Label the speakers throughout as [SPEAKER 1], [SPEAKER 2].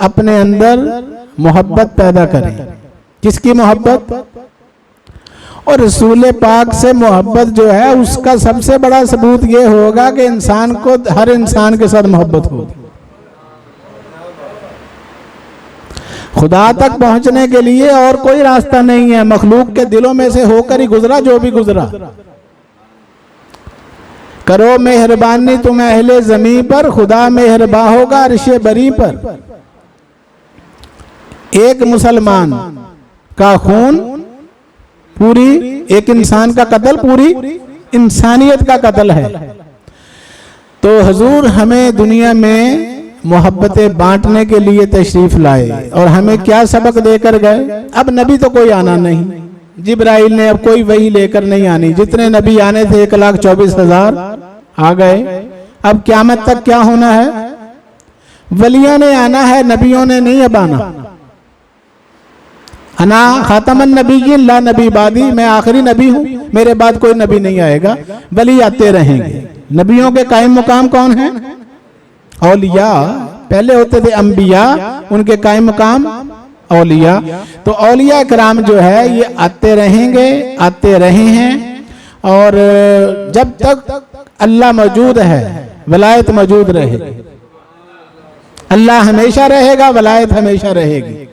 [SPEAKER 1] अपने अंदर मोहब्बत पैदा करें। किसकी मोहब्बत? और रसूल पाक से मोहब्बत जो है उसका सबसे बड़ा सबूत ये होगा कि इंसान को हर इंसान के साथ मोहब्बत होगी। खुदा तक पहुंचने के लिए और कोई रास्ता नहीं है, मखलूक के दिलों में से होकर ही गुजरा जो भी गुजरा। करो मेहरबानी तुम अहले ज़मीं पर, खुदा मेहरबा होगा अर्शे बरी पर। एक मुसलमान का खून पूरी, एक इंसान का कत्ल पूरी इंसानियत का कत्ल है। तो हुजूर हमें दुनिया में मोहब्बतें बांटने के लिए तशरीफ लाए और हमें क्या सबक देकर गए? अब नबी तो कोई आना नहीं, जिब्राइल ने अब कोई वही लेकर नहीं आनी। जितने नबी आने थे 1,24,000 आ गए। अब क़यामत तक क्या होना है? वलियों ने आना है, नबियों ने नहीं अब आना। अना खातमन नबीय्यीन ला नबी बादी, मैं आखिरी नबी हूँ, मेरे बाद कोई नबी नहीं आएगा। वली आते रहेंगे। नबियों के कायम मुकाम कौन है? औलिया। पहले होते थे अंबिया, उनके कायम मुकाम औलिया। तो औलिया कराम जो है ये आते रहेंगे, आते रहे हैं। और जब तक अल्लाह मौजूद है वलायत मौजूद रहेगी। अल्लाह हमेशा रहेगा, वलायत हमेशा रहेगी।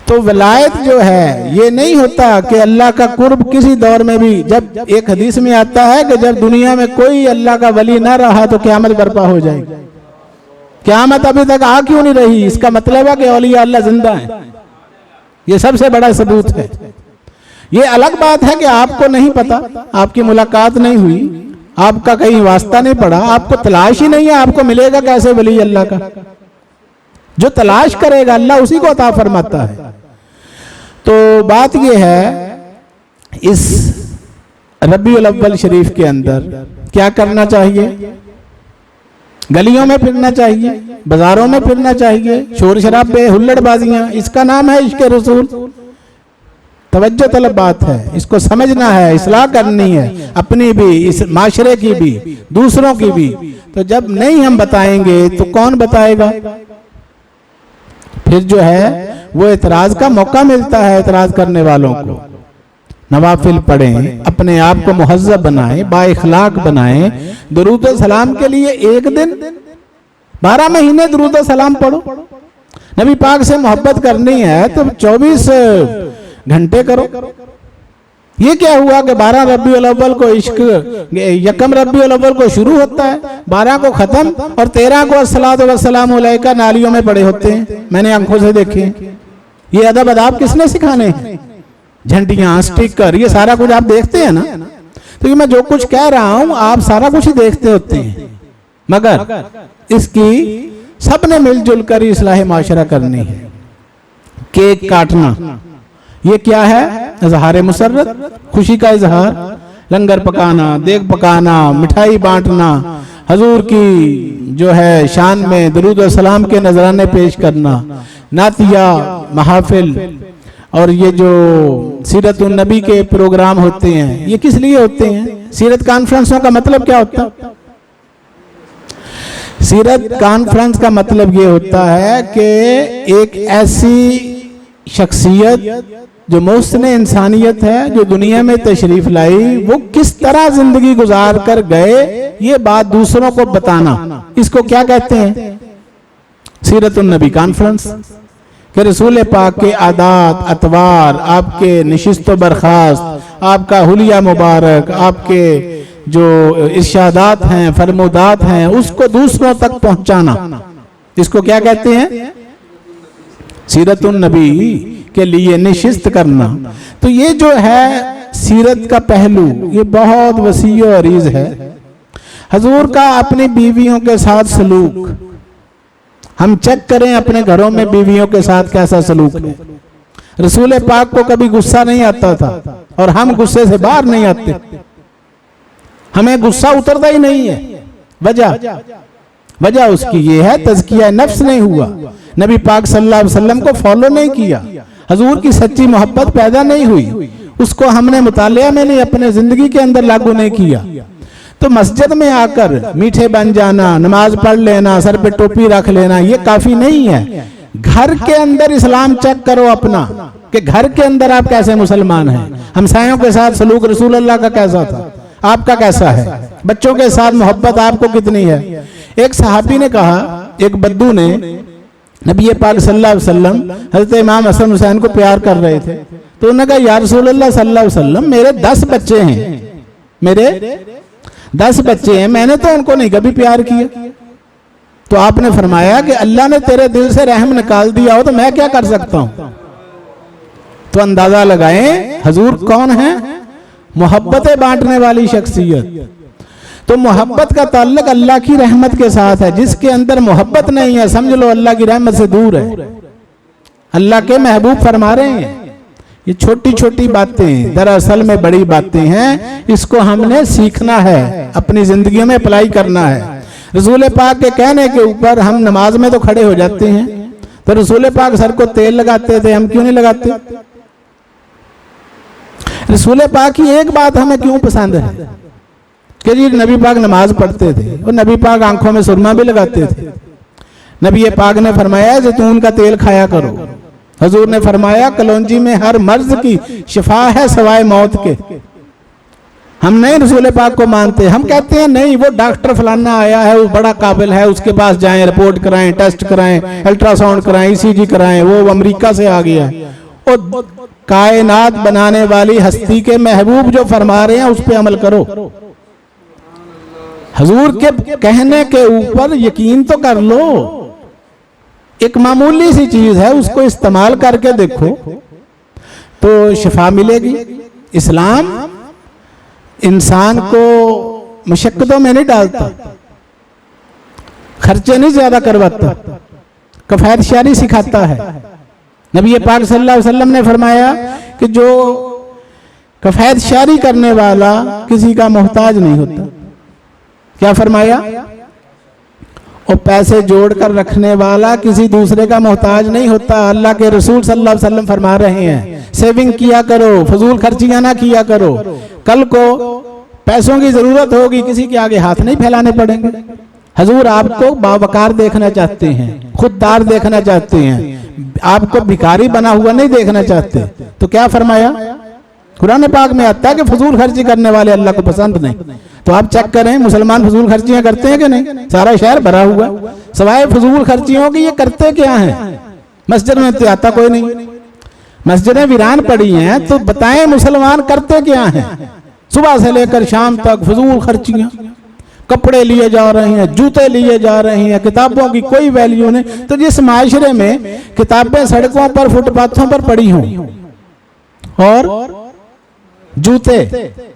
[SPEAKER 1] तो वलायत जो है ये नहीं होता कि अल्लाह का कुर्ब किसी दौर में भी, जब एक हदीस में आता है कि जब दुनिया में कोई अल्लाह का वली ना रहा तो क़यामत बर्पा हो जाएगी। क़यामत अभी तक आ क्यों नहीं रही? इसका मतलब है कि औलिया अल्लाह जिंदा है। ये सबसे बड़ा सबूत है। ये अलग बात है कि आपको नहीं पता, आपकी मुलाकात नहीं हुई, आपका कहीं वास्ता नहीं पड़ा, आपको तलाश ही नहीं है, आपको मिलेगा कैसे वली अल्लाह का? जो तलाश करेगा अल्लाह उसी को अता फरमाता है। तो बात यह है, इस रबीउल अव्वल शरीफ के अंदर क्या करना चाहिए? गलियों में फिरना चाहिए, बाजारों में फिरना चाहिए, शोर शराबे हुल्लड़बाजियां, इसका नाम है इश्क़ रसूल। तवज्जो तलब बात है, इसको समझना है, इस्लाह करनी है, अपनी भी, इस माशरे की भी, दूसरों की भी। तो जब नहीं हम बताएंगे तो कौन बताएगा? फिर जो है वो एतराज का मौका मिलता है एतराज करने वालों को। नवाफिल पढ़ें, अपने आप को मुहज़्ज़ब बनाएं, बाइखलाक बनाएं। दुरूद सलाम के लिए एक दिन 12 महीने दुरूद सलाम पढ़ो। नबी पाक से मोहब्बत करनी है तो 24 घंटे करो। ये क्या हुआ कि 12 रबीउल अव्वल को इश्क, यकम रबीउल अव्वल को शुरू होता है, 12 को खत्म और 13 को अस्सलातु वस्सलामु अलैका नालियों में पड़े होते हैं। मैंने आंखों से देखे। ये अदब अदाब किसने सिखाने हैं? झंडियां, स्टिकर, ये सारा कुछ आप देखते हैं ना। तो ये मैं जो कुछ कह रहा हूं आप सारा कुछ ही देखते होते हैं, मगर इसकी सबने मिलजुल कर इस्लाह माशरा करनी है। केक काटना ये क्या है? इजहार मुसर्रत, खुशी का इजहार। लंगर पकाना, देग पकाना, मिठाई बांटना, हजूर की जो है शान में दुरूद और सलाम के नजराने पेश करना, नातिया महफिल और ये जो सीरत उन नबी के प्रोग्राम होते हैं, ये किस लिए होते हैं? सीरत कॉन्फ्रेंसों का मतलब क्या होता है? सीरत कॉन्फ्रेंस का मतलब ये होता है कि एक ऐसी शख्सियत जो मोहसिन इंसानियत है, जो दुनिया में तशरीफ लाई, वो किस तरह जिंदगी गुजार कर गए ये बात दूसरों को बताना, इसको क्या कहते हैं? सीरतुन नबी कॉन्फ्रेंस। कि रसूल पाक के आदात अतवार, आपके नशिस्त बर्खास्त, आपका हुलिया मुबारक, आपके जो इरशादात हैं, फरमुदात हैं, उसको दूसरों तक पहुंचाना, इसको क्या कहते हैं? सीरतुन नबी के लिए निशिस्त करना। तो ये जो है सीरत का पहलू, ये बहुत वसी और अरीज है। हजूर का अपनी बीवियों के साथ सलूक, हम चेक करें अपने घरों में बीवियों के साथ कैसा सलूक है। रसूल पाक को कभी गुस्सा नहीं आता था और हम गुस्से से बाहर नहीं आते, हमें गुस्सा उतरता ही नहीं है। वजह उसकी ये है, तज़किया नफ्स नहीं हुआ, नबी पाक सल्लल्लाहु अलैहि वसल्लम को फॉलो नहीं किया, हजूर की सच्ची मोहब्बत पैदा नहीं हुई, उसको हमने मुतालिया में नहीं, अपने जिंदगी के अंदर लागू नहीं किया। तो मस्जिद में आकर मीठे बन जाना, नमाज पढ़ लेना, सर पे टोपी रख लेना, ये काफी नहीं है। घर के अंदर इस्लाम चेक करो अपना, कि घर के अंदर आप कैसे मुसलमान हैं। हमसायों के साथ सलूक रसूल अल्लाह का कैसा था, आपका कैसा है, बच्चों के साथ मोहब्बत आपको कितनी है। एक सहाबी ने कहा, एक बद्दू ने नबी पाक सल्लल्लाहु अलैहि वसल्लम हज़रत इमाम हसन हुसैन को प्यार कर रहे थे, तो उन्होंने कहा या रसूल अल्लाह सल्लल्लाहु अलैहि वसल्लम, मेरे 10 बच्चे हैं, मेरे 10 बच्चे हैं, मैंने तो उनको नहीं कभी प्यार किया। तो आपने फरमाया कि अल्लाह ने तेरे दिल से रहम निकाल दिया हो तो मैं क्या कर सकता हूं। तो अंदाजा लगाएं हुजूर कौन है, मोहब्बतें बांटने वाली शख्सियत। तो मोहब्बत का ताल्लुक अल्लाह की रहमत के साथ है। जिसके अंदर मोहब्बत नहीं है, समझ लो अल्लाह की रहमत से दूर है। अल्लाह के महबूब फरमा रहे हैं ये छोटी छोटी बातें दरअसल में बड़ी बातें हैं, इसको हमने सीखना है, अपनी जिंदगी में अप्लाई करना है। रसूल पाक के कहने के ऊपर हम नमाज में तो खड़े हो जाते हैं, तो रसूल पाक सर को तेल लगाते थे, हम क्यों नहीं लगाते। रसूल पाक की एक बात हमें क्यों पसंद है कि जी नबी पाक नमाज पढ़ते थे और नबी पाक आंखों में सुरमा भी लगाते थे। नबी पाक ने फरमाया जैतून का तेल खाया करो। हुजूर ने फरमाया कलौंजी में हर मर्ज की शिफा है सिवाय मौत के। हम नहीं रसूल पाक को मानते, हम कहते हैं नहीं वो डॉक्टर फलाना आया है, वो बड़ा काबिल है, उसके पास जाएं, रिपोर्ट कराएं, टेस्ट कराएं, अल्ट्रासाउंड कराएं, ईसीजी कराएं, वो अमेरिका से आ गया है। और कायनात बनाने वाली हस्ती के महबूब जो फरमा रहे हैं उस पर अमल करो। हुजूर के कहने के ऊपर यकीन तो कर लो। एक मामूली सी चीज है, उसको इस्तेमाल करके देखो तो शिफा मिलेगी। इस्लाम इंसान को मुशक्कतों में नहीं डालता, खर्चे नहीं ज्यादा करवाता, कफायत शारी सिखाता है। नबी पाक सल्लल्लाहु अलैहि वसल्लम ने फरमाया कि जो कफायत शारी करने वाला किसी का मोहताज नहीं होता। क्या फरमाया? और पैसे जोड़कर रखने वाला किसी दूसरे का मोहताज नहीं होता। अल्लाह के रसूल सल्लल्लाहु अलैहि वसल्लम फरमा रहे हैं सेविंग किया करो, फजूल खर्चियां ना किया करो। कल को पैसों की जरूरत होगी, किसी के आगे हाथ नहीं फैलाने पड़ेंगे। हुजूर आपको बावकार देखना चाहते हैं, खुददार देखना चाहते हैं, आपको भिखारी बना हुआ नहीं देखना चाहते। तो क्या फरमाया? कुरान पाक में आता है कि फजूल खर्ची करने वाले अल्लाह को पसंद नहीं। तो आप चेक करें मुसलमान फजूल खर्चियां करते हैं कि नहीं? सारा शहर भरा हुआ, सवाए फजूल खर्चियों की ये करते क्या हैं? मस्जिद में तो आता कोई नहीं, मस्जिदें वीरान पड़ी हैं। तो बताएं मुसलमान करते क्या हैं? सुबह से लेकर शाम तक फजूल खर्चियां, कपड़े लिए जा रहे हैं, जूते लिए जा रहे हैं, किताबों की कोई वैल्यू नहीं। तो जिस माशरे में किताबें सड़कों पर फुटपाथों पर पड़ी हों और जूते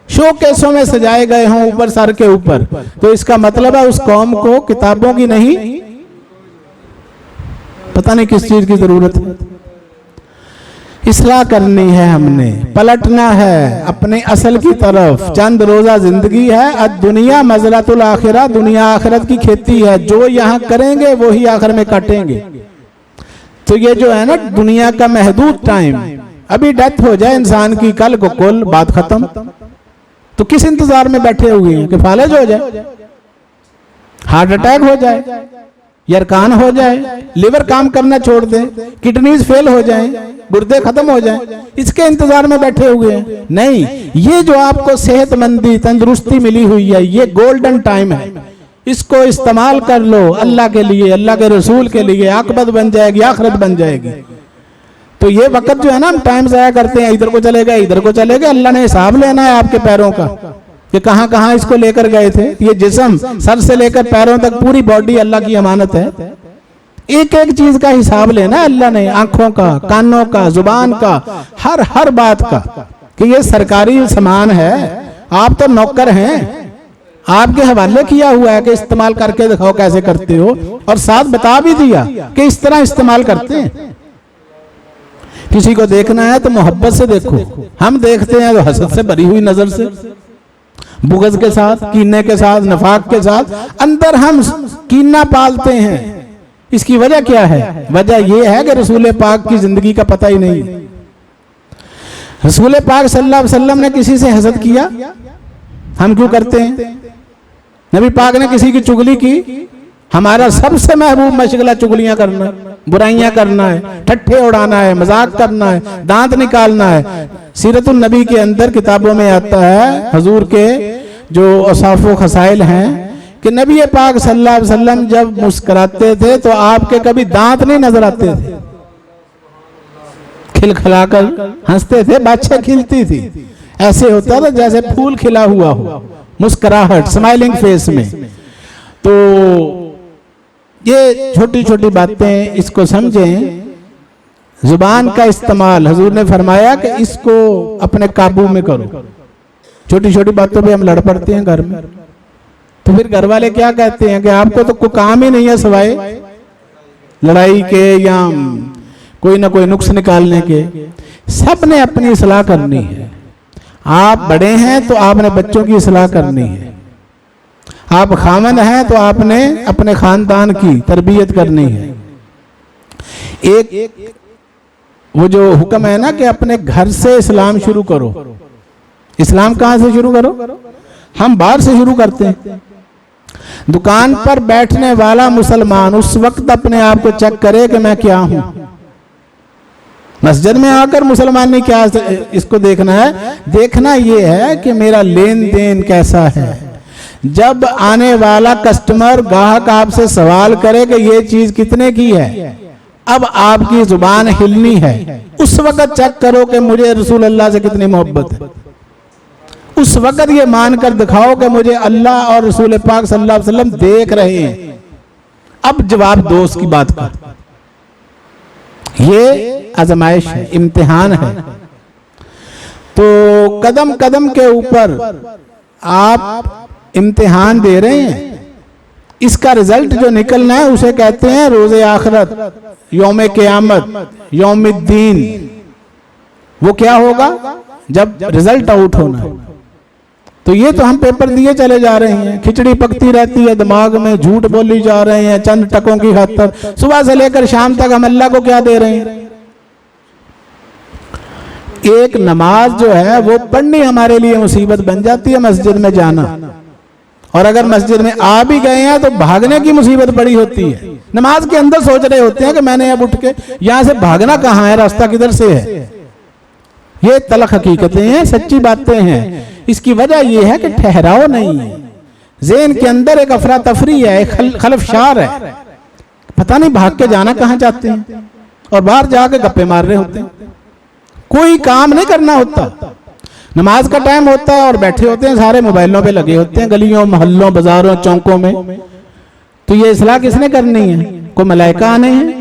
[SPEAKER 1] शोकेसों में सजाए गए हों ऊपर सर के ऊपर, तो इसका मतलब है उस कौम को किताबों की नहीं, पता नहीं किस चीज की जरूरत है। इस्लाह करनी है, हमने पलटना है अपने असल की तरफ। चंद रोजा जिंदगी है, अद दुनिया मजरतुल आखिरा, दुनिया आखिरत की खेती है। जो यहाँ करेंगे वो ही आखिर में काटेंगे। तो ये जो है ना दुनिया का महदूद टाइम, अभी डेथ हो जाए इंसान की, कल को कुल बात खत्म। तो किस इंतजार में बैठे हुए हैं कि फालज हो जाए, हार्ट अटैक हो जाए, यरकान हो जाए, लिवर काम करना छोड़ दे, किडनीज फेल हो जाए, गुर्दे खत्म हो जाए, इसके इंतजार में बैठे हुए हैं। नहीं, ये जो आपको सेहतमंदी तंदुरुस्ती मिली हुई है, ये गोल्डन टाइम है। इसको इस्तेमाल कर लो अल्लाह के लिए, अल्लाह के रसूल के लिए। आखिरत बन जाएगी, आखिरत बन जाएगी। तो ये वक्त जो है ना हम टाइम जाया करते हैं, इधर को चले गए, इधर को चले गए। अल्लाह ने हिसाब लेना है आपके पैरों का कि कहां कहां इसको लेकर गए थे। ये जिस्म सर से लेकर पैरों तक पूरी बॉडी अल्लाह की अमानत है। एक एक चीज का हिसाब लेना अल्लाह ने, आंखों का, कानों का, जुबान का, हर बात का, कि ये सरकारी सामान है, आप तो नौकर हैं, आपके हवाले किया हुआ है कि इस्तेमाल करके दिखाओ कैसे करते हो। और साथ बता भी दिया कि इस तरह इस्तेमाल करते हैं। किसी को देखना है तो मोहब्बत से देखो। हम देखते हैं तो हसद से भरी हुई नजर से, बुग़्ज़ के साथ, कीने के साथ, नफाक के साथ, अंदर हम कीना पालते हैं। इसकी वजह क्या है? वजह यह है कि रसूल पाक की जिंदगी का पता ही नहीं। रसूल पाक सल्लल्लाहु अलैहि वसल्लम ने किसी से हसद किया? हम क्यों करते हैं? नबी पाक ने किसी की चुगली की? हमारा सबसे महबूब मशगला चुगलियां करना, बुराइयां करना है, ठट्ठे उड़ाना है, मजाक करना है, दांत निकालना है। सीरतुन नबी के अंदर किताबों में आता है, हुजूर के जो औसाफ़ खसाइल हैं कि नबी पाक सल्लल्लाहु अलैहि वसल्लम जब मुस्कुराते थे तो आपके कभी दांत नहीं नजर आते थे, खिलखिलाकर हंसते थे, बादशाह खिलती थी, ऐसे होता था जैसे फूल खिला हुआ हो, मुस्कुराहट, स्माइलिंग फेस में। तो ये छोटी छोटी बातें, इसको समझें। जुबान का इस्तेमाल हुजूर ने फरमाया कि इसको अपने काबू में करो। छोटी छोटी बातों पे हम लड़ पड़ते हैं घर में, तो फिर घर वाले क्या कहते हैं कि आपको तो कोई काम ही नहीं है सिवाय लड़ाई के या कोई ना कोई नुक्स निकालने के। सब ने अपनी इस्लाह करनी है। आप बड़े हैं तो आपने बच्चों की इस्लाह करनी है, आप खामन हैं तो आपने अपने खानदान की तरबियत करनी है। एक वो जो हुक्म है ना कि अपने घर से इस्लाम शुरू करो। इस्लाम कहाँ से शुरू करो? हम बाहर से शुरू करते हैं। दुकान पर बैठने वाला मुसलमान उस वक्त अपने आप को चेक करे कि मैं क्या हूं। मस्जिद में आकर मुसलमान ने क्या इसको देखना है? देखना यह है कि मेरा लेन देन कैसा है। जब आने वाला कस्टमर, ग्राहक आपसे सवाल करे कि ये चीज कितने की है, अब आपकी जुबान हिलनी है। उस वक्त चेक करो कि मुझे रसूल अल्लाह से कितनी मोहब्बत है। उस वक्त ये मानकर दिखाओ कि मुझे अल्लाह और रसूल पाक सल्लल्लाहु अलैहि वसल्लम देख रहे हैं। अब जवाब दो उसकी बात का। ये आजमाइश है, इम्तिहान है। तो कदम कदम के ऊपर आप इम्तिहान दे रहे हैं। इसका रिजल्ट जो निकलना है उसे कहते हैं रोज़े आखिरत, यौम क़यामत, यौमुद्दीन। वो क्या होगा? जब रिजल्ट आउट होना। तो ये तो हम पेपर दिए चले जा रहे हैं, खिचड़ी पकती रहती है दिमाग में, झूठ बोली जा रहे हैं चंद टकों की खातिर। सुबह से लेकर शाम तक हम अल्लाह को क्या दे रहे हैं? एक नमाज जो है वो पढ़नी हमारे लिए मुसीबत बन जाती है, मस्जिद में जाना। और अगर मस्जिद में आ भी गए हैं तो भागने की मुसीबत बड़ी होती है। नमाज के अंदर सोच रहे होते हैं कि मैंने अब उठ के यहां से भागना कहां है, रास्ता किधर से है। ये तलख हकीकतें हैं, सच्ची बातें हैं। इसकी वजह यह है कि ठहराव नहीं है, ज़हन के अंदर एक अफरा तफरी है, एक खलफशार है। पता नहीं भाग के जाना कहां चाहते हैं और बाहर जाके गप्पे मार रहे होते हैं। कोई काम नहीं करना होता। नमाज का टाइम होता है और बैठे होते हैं, सारे मोबाइलों पे लगे होते हैं, गलियों, मोहल्लों, बाजारों, चौकों में। तो ये इस्लाह किसने करनी है? कोई मलाइका आने हैं?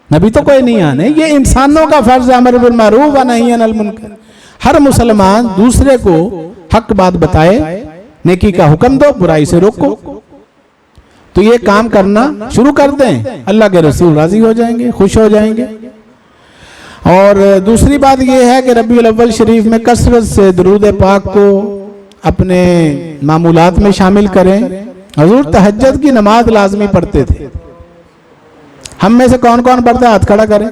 [SPEAKER 1] नबी तो कोई नहीं आने। ये इंसानों का फर्ज है, अमर बिल मारूफ व नही अनिल मुनकर। हर मुसलमान दूसरे को हक बात बताए, नेकी का हुक्म दो, बुराई से रोको। तो ये काम करना शुरू कर दें, अल्लाह के रसूल राजी हो जाएंगे, खुश हो जाएंगे। और दूसरी बात यह है कि रबीउल अव्वल शरीफ में कसरत से दरूद पाक को अपने मामूलात में शामिल करें। हुजूर तहज्जुद की नमाज लाजमी पढ़ते थे। हम में से कौन कौन पढ़ता है? हाथ खड़ा करें।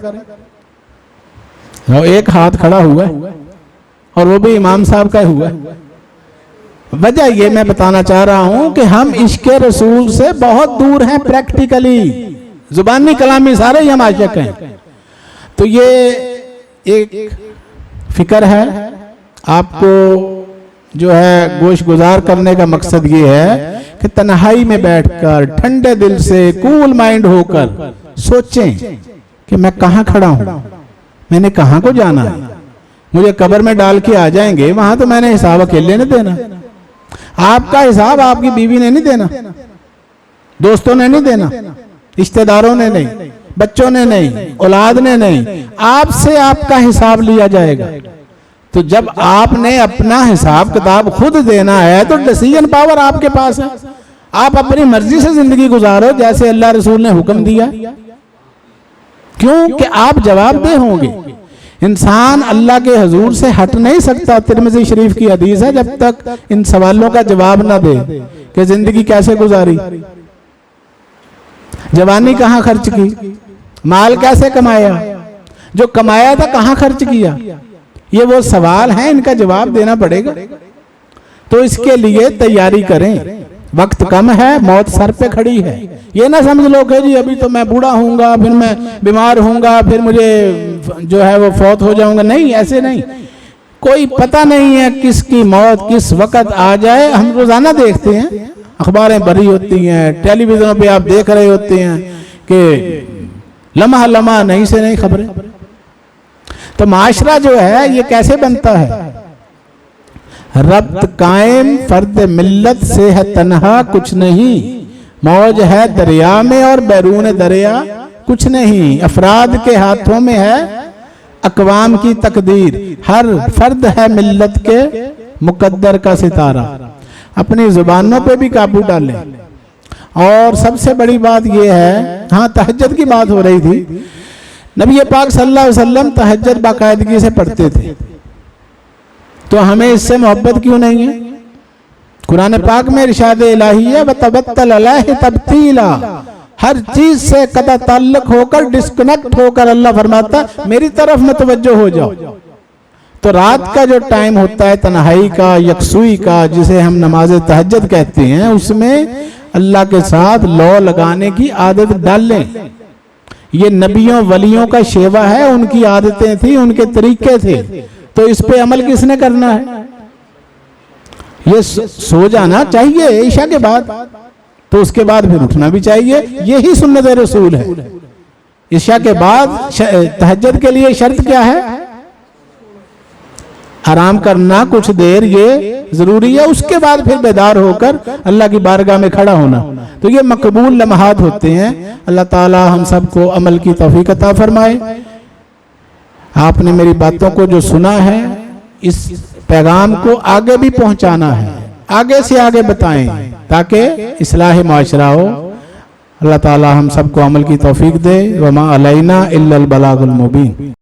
[SPEAKER 1] एक हाथ खड़ा हुआ है और वो भी इमाम साहब का हुआ है। वजह ये मैं बताना चाह रहा हूं कि हम इश्क़े रसूल से बहुत दूर हैं प्रैक्टिकली। जुबानी कलामी सारे ही हम आशिक हैं। तो ये एक फिक्र है। आपको जो है गोश गुजार करने का मकसद ये है कि तन्हाई में बैठकर ठंडे दिल से कूल माइंड होकर सोचें कि मैं कहाँ खड़ा हूं, मैंने कहाँ को जाना है। मुझे कब्र में डाल के आ जाएंगे, वहां तो मैंने हिसाब अकेले नहीं देना। आपका हिसाब आपकी बीवी ने नहीं देना, दोस्तों ने नहीं देना, रिश्तेदारों ने नहीं, बच्चों ने नहीं, औलाद ने नहीं, आपसे आपका हिसाब लिया जाएगा। तो जब आपने अपना हिसाब किताब खुद देना है तो डिसीजन पावर आपके पास है। आप अपनी मर्जी से जिंदगी गुजारो जैसे अल्लाह रसूल ने हुक्म दिया। क्यों कि आप जवाबदेह होंगे। इंसान अल्लाह के हुजूर से हट नहीं सकता। तिरमिज़ी शरीफ की हदीस है, जब तक इन सवालों का जवाब ना दे कि जिंदगी कैसे गुजारी, जवानी कहाँ खर्च की, माल कैसे कमाया, जो कमाया था कहाँ खर्च किया, ये वो सवाल हैं, इनका जवाब देना पड़ेगा। तो इसके लिए तैयारी करें। वक्त कम है, मौत सर पे खड़ी है। ये ना समझ लो कि जी अभी तो मैं बूढ़ा हूँगा, फिर मैं बीमार हूँगा, फिर मुझे जो है वो फौत हो जाऊँगा। नहीं, ऐसे नहीं। कोई पता नहीं है किसकी मौत किस वक्त आ जाए। हम रोजाना देखते हैं, अखबारें भरी होती हैं, टेलीविजन पे आप देख रहे होते हैं कि लम्हा लम्हा नहीं से नहीं खबरें। तो माशरा जो है ये कैसे बनता है? रब्त कायम फर्द मिल्लत से है तन्हा कुछ नहीं, मौज है दरिया में और बैरून दरिया कुछ नहीं। अफराद के हाथों में है अकवाम की तकदीर, हर फर्द है मिल्लत के मुकद्दर का सितारा। अपनी जुबानों पे भी काबू डालें। और सबसे बड़ी बात यह है, हाँ तहज्जुद की बात हो रही थी, नबी पाक सल्लल्लाहु अलैहि वसल्लम तहज्जुद बाकायदगी से पढ़ते थे, तो हमें इससे मोहब्बत क्यों नहीं है? कुरान पाक में इरशाद इलाही है व तबत्तल अलैहि तब्तीला, हर चीज से कदा ताल्लुक होकर डिस्कनेक्ट होकर अल्लाह फरमाता मेरी तरफ में तवज्जो हो जाओ। तो रात का जो टाइम होता है तन्हाई का, यकसुई का, जिसे हम नमाज तहज्जुद कहते हैं, उसमें अल्लाह के साथ लौ लगाने की आदत डाल लें। ये नबियों वलियों का शेवा है, उनकी आदतें थी, उनके तरीके थे। तो इस पे अमल किसने करना है? ये सो जाना चाहिए ईशा के बाद, तो उसके बाद फिर उठना भी चाहिए। यही सुन्नत रसूल है। ईशा के बाद तहज्जुद के लिए शर्त क्या है? आराम करना कुछ देर, ये जरूरी है। उसके बाद फिर बेदार होकर अल्लाह की बारगाह में खड़ा होना। तो ये मकबूल लम्हात होते हैं। अल्लाह ताला हम सबको अमल की तौफीक अता फरमाए। आपने मेरी बातों को जो सुना है, इस पैगाम को आगे भी पहुंचाना है, आगे से आगे बताएं ताकि इस्लाह माशरा हो। अल्लाह ताला हम सबको अमल की तौफीक दे। वमा अलैना इल्लल बलागुल मुबीन।